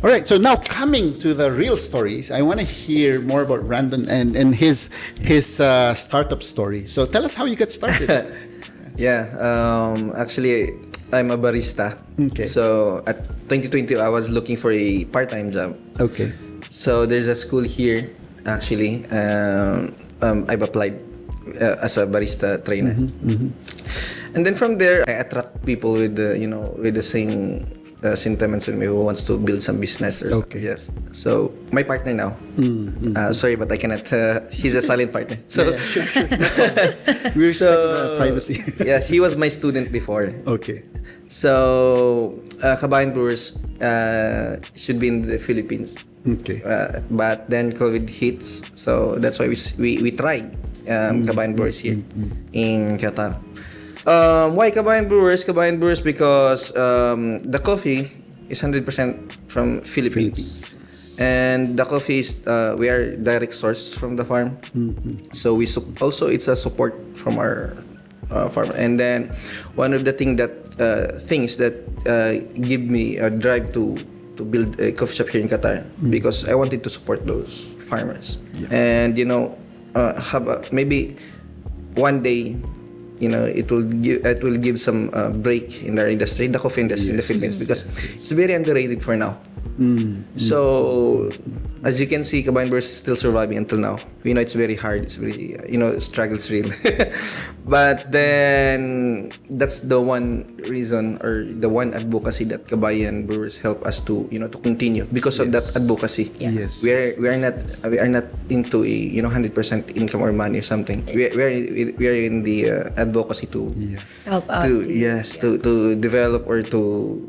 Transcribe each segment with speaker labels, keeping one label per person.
Speaker 1: All right, so now coming to the real stories, I want to hear more about Brandon and his startup story. So tell us how you got started.
Speaker 2: Yeah, actually, I'm a barista.
Speaker 1: Okay.
Speaker 2: So at 2020, I was looking for a part-time job.
Speaker 1: Okay.
Speaker 2: So there's a school here, actually. I've applied as a barista trainer. And then from there, I attract people with the same sentiments with me who wants to build some business.
Speaker 1: Okay.
Speaker 2: Yes. So my partner now. Sorry, but I cannot. He's a silent partner. So
Speaker 1: Yeah, sure. We respect privacy.
Speaker 2: yes, he was my student before.
Speaker 1: Okay.
Speaker 2: So Kabayan Brewers should be in the Philippines.
Speaker 1: Okay.
Speaker 2: But then COVID hits, so that's why we tried Kabayan Brewers here in Qatar. Why Kabayan Brewers? Kabayan Brewers because the coffee is 100% from Philippines. And the coffee is we are direct source from the farm. So we also it's a support from our farm. And then one of the things that give me a drive to build a coffee shop here in Qatar because I wanted to support those farmers. And maybe one day it will give some break in our industry, the coffee industry in the Philippines, because it's very underrated for now. So as you can see, Kabayan Brewers is still surviving until now. We know it's very hard. It's very struggles real. But then that's the one reason or the one advocacy that Kabayan Brewers help us to to continue because of that advocacy.
Speaker 1: Yes.
Speaker 2: We are not into a 100% income or money or something. We are in the advocacy to
Speaker 3: help out.
Speaker 2: To develop or to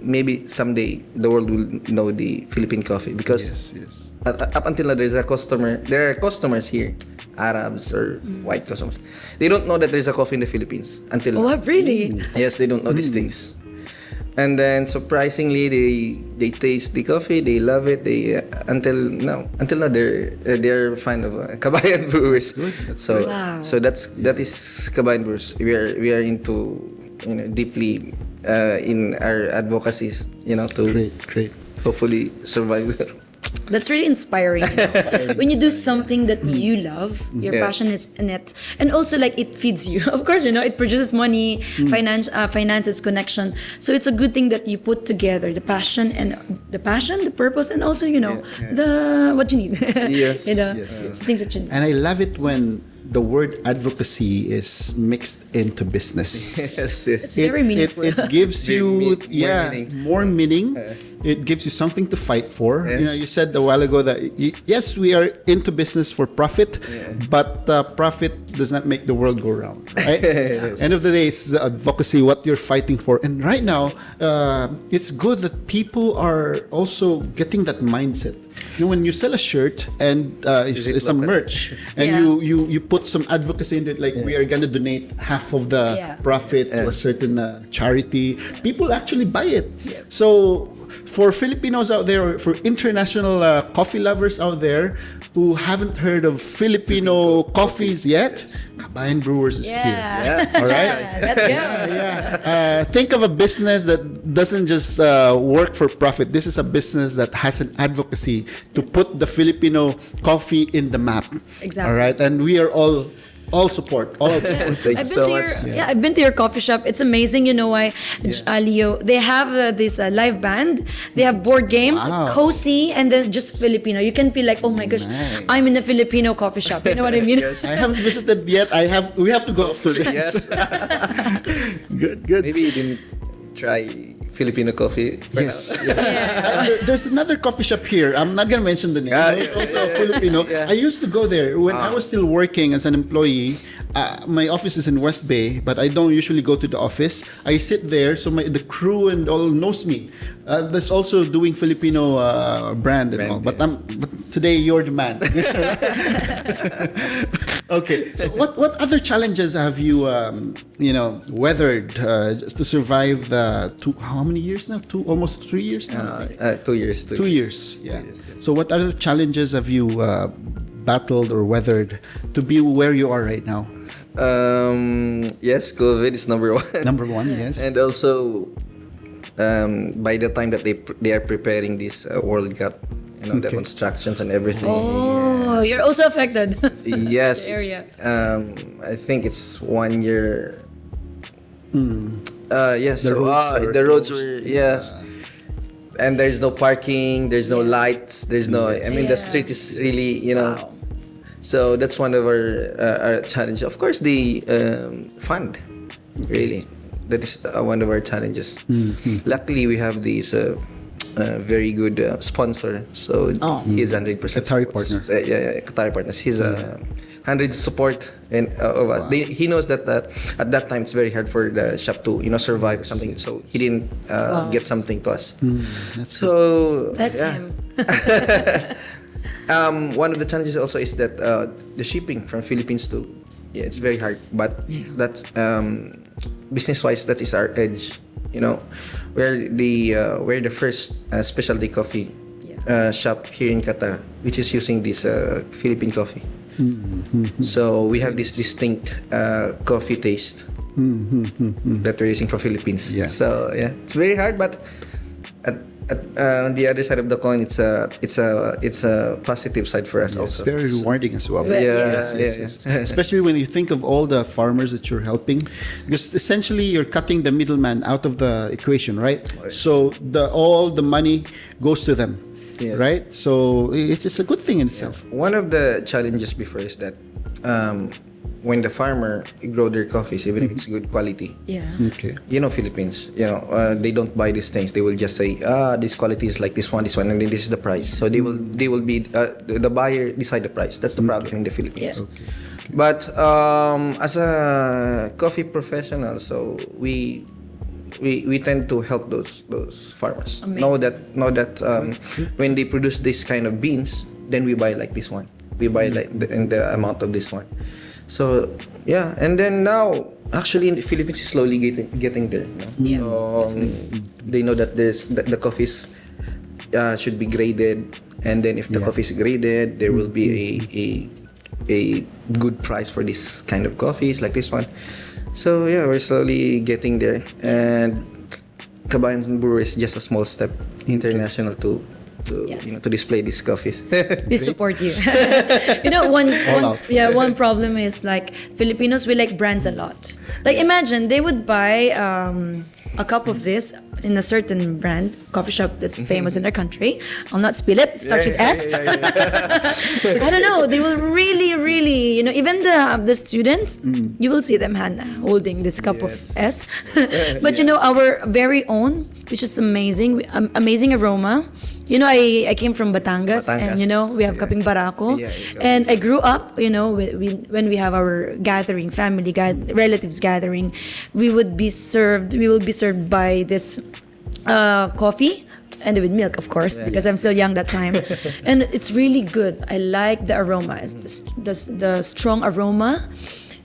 Speaker 2: maybe someday the world will know the Philippine coffee because up until now there are customers here, Arabs or white customers. They don't know that there's a coffee in the Philippines until
Speaker 3: Oh, really?
Speaker 2: Yes, they don't know these things. And then surprisingly they taste the coffee, they love it. They until now they're fan of Kabayan Brewers. So
Speaker 3: Wow.
Speaker 2: so that is Kabayan Brewers. We are into deeply in our advocacies, to
Speaker 1: Great.
Speaker 2: hopefully survive.
Speaker 3: That's really inspiring. When you do something that you love, your passion is in it, and also like it feeds you. Of course, it produces money, finances, connection. So it's a good thing that you put together the passion, the purpose, and also the what you need.
Speaker 2: Yes.
Speaker 3: Things that you need.
Speaker 1: And I love it when the word advocacy is mixed into business.
Speaker 2: Yes.
Speaker 3: It's very meaningful.
Speaker 1: It gives you
Speaker 2: More meaning.
Speaker 1: more meaning. It gives you something to fight for.
Speaker 2: Yes.
Speaker 1: You said a while ago that yes, we are into business for profit, but profit does not make the world go round. Right? End of the day, it's the advocacy, what you're fighting for. And right now, it's good that people are also getting that mindset. When you sell a shirt and some merch, and you put some advocacy into it, like we are gonna donate half of the profit to a certain charity, people actually buy it. So for Filipinos out there, or for international coffee lovers out there who haven't heard of Filipino coffees yet, Kabayan Brewers is here. All right?
Speaker 3: Let's go.
Speaker 1: Think of a business that doesn't just work for profit. This is a business that has an advocacy to put the Filipino coffee in the map.
Speaker 3: Exactly.
Speaker 1: All right? And we are all support. All support.
Speaker 2: Thank you so much.
Speaker 3: I've been to your coffee shop. It's amazing. You know why, Leo? They have this live band. They have board games, cozy, and then just Filipino. You can feel like, oh my gosh, I'm in a Filipino coffee shop. You know what I mean?
Speaker 1: I haven't visited yet. We have to go after this.
Speaker 2: Yes.
Speaker 1: Good.
Speaker 2: Maybe you didn't try Filipino coffee for now.
Speaker 1: There's another coffee shop here. I'm not gonna mention the name. It's also a Filipino. I used to go there when I was still working as an employee. My office is in West Bay, but I don't usually go to the office. I sit there, so the crew and all knows me. There's also doing Filipino brand and all. But today you're the man. Okay. So what other challenges have you weathered to survive the how many years now? Almost 3 years now.
Speaker 2: 2 years.
Speaker 1: 2 years. Yeah.
Speaker 2: 2 years, yes.
Speaker 1: So what other challenges have you battled or weathered to be where you are right now?
Speaker 2: Yes, COVID is number one.
Speaker 1: Number one, yes.
Speaker 2: And also by the time that they are preparing this World Cup, the constructions and everything.
Speaker 3: Oh, you're also affected.
Speaker 2: Yes,
Speaker 3: The area.
Speaker 2: I think it's 1 year. Yes,
Speaker 1: The roads were
Speaker 2: the roads were yes. And there's no parking, there's no lights, there's no. I mean, the street is really,
Speaker 3: Wow.
Speaker 2: So that's one of our challenge. Of course, the fund, really, that is one of our challenges. Luckily, we have these very good sponsor. So he's 100%
Speaker 1: Qatari
Speaker 2: supports.
Speaker 1: partner.
Speaker 2: Qatari partners. He's 100 support and of us. He knows that at that time it's very hard for the shop to survive or something. So he didn't get something to us. So
Speaker 3: That's
Speaker 2: yeah.
Speaker 3: him.
Speaker 2: One of the challenges also is that the shipping from Philippines to it's very hard. But that's business-wise, that is our edge. We're the first specialty coffee shop here in Qatar, which is using this Philippine coffee. So we have this distinct coffee taste that we're using from Philippines.
Speaker 1: Yeah.
Speaker 2: So it's very hard, but on the other side of the coin, it's a positive side for us
Speaker 1: It's
Speaker 2: also.
Speaker 1: very rewarding as well.
Speaker 2: Yes.
Speaker 1: Especially when you think of all the farmers that you're helping, because essentially you're cutting the middleman out of the equation, right? So all the money goes to them,
Speaker 2: Yes.
Speaker 1: right? So it's a good thing in itself.
Speaker 2: One of the challenges before is that when the farmer grow their coffees, even if it's good quality,
Speaker 3: Yeah.
Speaker 1: Okay.
Speaker 2: Philippines, they don't buy these things. They will just say, this quality is like this one, and then this is the price. So they will be the buyer decide the price. That's the problem in the Philippines.
Speaker 3: Yeah.
Speaker 2: But as a coffee professional, so we tend to help those farmers.
Speaker 3: Amazing.
Speaker 2: Know that when they produce this kind of beans, then we buy like this one. We buy like in the amount of this one. So and then now actually in the Philippines is slowly getting there.
Speaker 3: Yeah,
Speaker 2: So, they know that the coffees should be graded, and then if the coffee is graded, there will be a good price for this kind of coffees like this one. So we're slowly getting there, and Kabayan Brewer is just a small step international to
Speaker 3: Yes.
Speaker 2: to display these coffees.
Speaker 3: We support you.
Speaker 1: out.
Speaker 3: One problem is like Filipinos, we like brands a lot. Like imagine they would buy a cup of this in a certain brand coffee shop that's famous in their country. I'll not spill it. Starts with S. I don't know. They will really, even the students, you will see them holding this cup of S. But our very own, which is amazing, amazing aroma. I came from Batangas, and we have Kaping Barako, and I grew up. When we have our gathering, relatives gathering, we will be served by this coffee. And with milk, of course, because I'm still young that time. And it's really good. I like the aroma. It's the strong aroma.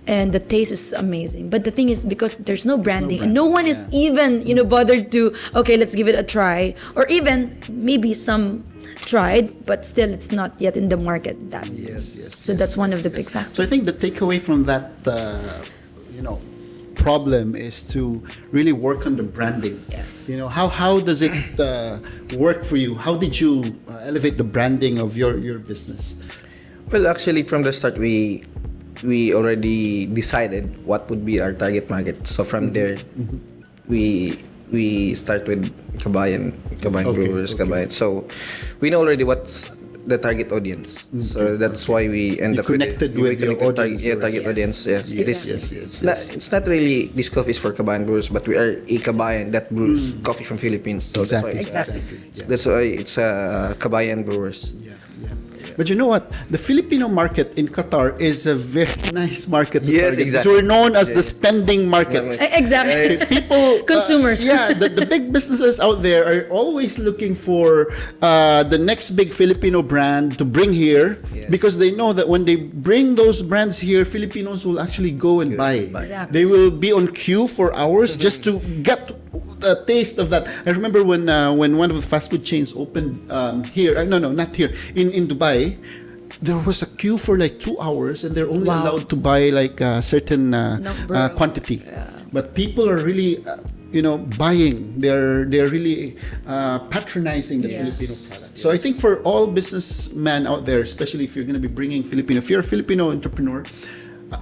Speaker 3: And the taste is amazing. But the thing is, because there's no branding, and no one is even, bothered to, okay, let's give it a try. Or even, maybe some tried, but still it's not yet in the market. So that's one of the big factors.
Speaker 1: So I think the takeaway from that, problem is to really work on the branding. How does it work for you? How did you elevate the branding of your business?
Speaker 2: Well, actually, from the start, we already decided what would be our target market. So from there, we start with Kabayan Brewers, Kabayan. So we know already what's the target audience. So that's why we end up
Speaker 1: connected with your audience.
Speaker 2: Target audience. Yes.
Speaker 1: Yes.
Speaker 2: It's not really this coffee is for Kabayan Brewers, but we are a Kabayan that brews coffee from Philippines. So
Speaker 1: Exactly.
Speaker 2: that's why it's Kabayan Brewers.
Speaker 1: But you know what? The Filipino market in Qatar is a very nice market to
Speaker 2: Yes,
Speaker 1: target.
Speaker 2: exactly.
Speaker 1: So we're known as the spending market.
Speaker 3: Exactly.
Speaker 1: People,
Speaker 3: Consumers.
Speaker 1: the big businesses out there are always looking for the next big Filipino brand to bring here, because they know that when they bring those brands here, Filipinos will actually go and buy. They will be on queue for hours just to get a taste of that. I remember when one of the fast food chains opened here. Not here. In Dubai, there was a queue for like 2 hours, and they're only allowed to buy like a certain quantity. But people are really buying. They're really patronizing the Filipino product. So I think for all businessmen out there, especially if you're going to be bringing Filipino, if you're a Filipino entrepreneur,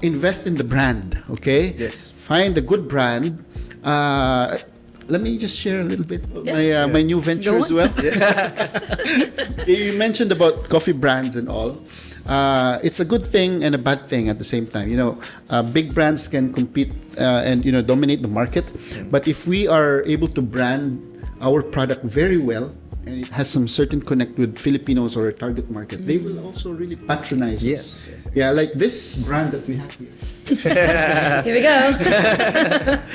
Speaker 1: invest in the brand. Okay.
Speaker 2: Yes.
Speaker 1: Find a good brand. Let me just share a little bit of my new venture
Speaker 3: Go
Speaker 1: as well. You mentioned about coffee brands and all. It's a good thing and a bad thing at the same time. Big brands can compete and dominate the market. But if we are able to brand our product very well, and it has some certain connect with Filipinos or a target market, they will also really patronize us.
Speaker 2: Yes.
Speaker 1: Yeah, like this brand that we have here.
Speaker 3: Here we go.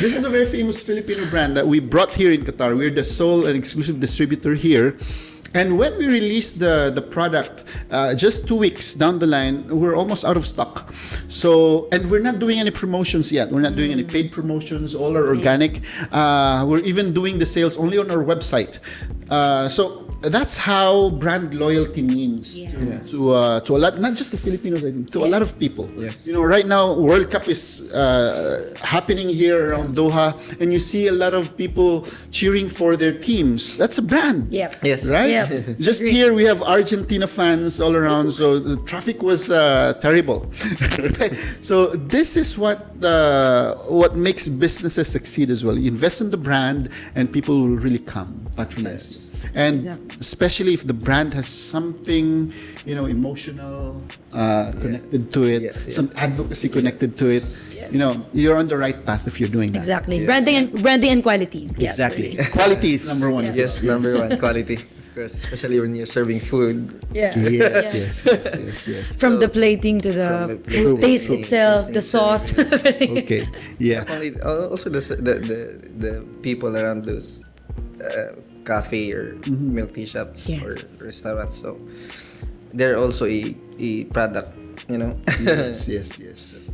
Speaker 1: This is a very famous Filipino brand that we brought here in Qatar. We're the sole and exclusive distributor here. And when we released the product, just 2 weeks down the line, we're almost out of stock. So, and we're not doing any promotions yet. We're not doing any paid promotions. All are organic. We're even doing the sales only on our website. So that's how brand loyalty means to a lot, not just the Filipinos, I think, to a lot of people.
Speaker 2: Yes.
Speaker 1: Right now, World Cup is happening here around Doha, and you see a lot of people cheering for their teams. That's a brand.
Speaker 3: Yep.
Speaker 2: Yes.
Speaker 1: Right?
Speaker 3: Yep.
Speaker 1: Just
Speaker 3: Agree.
Speaker 1: here, we have Argentina fans all around, so the traffic was terrible. So this is what makes businesses succeed as well. You invest in the brand, and people will really come patronize you. And
Speaker 3: Exactly.
Speaker 1: especially if the brand has something, emotional connected to it, some advocacy connected to it. You're on the right path if you're doing that.
Speaker 3: Exactly.
Speaker 2: Yes.
Speaker 3: Branding and quality. Yes,
Speaker 1: Exactly.
Speaker 3: really.
Speaker 1: Quality is number one.
Speaker 2: Yes, number one, quality. Of course, especially when you're serving food.
Speaker 3: Yeah.
Speaker 1: Yes.
Speaker 3: From the plating to the
Speaker 2: From the
Speaker 3: food taste
Speaker 2: plating,
Speaker 3: itself,
Speaker 2: tasting
Speaker 3: the sauce.
Speaker 1: Okay. Yeah.
Speaker 2: Only, also the people around those cafe or milk tea shops
Speaker 3: Yes.
Speaker 2: or restaurants. So they're also a product,
Speaker 1: Yes.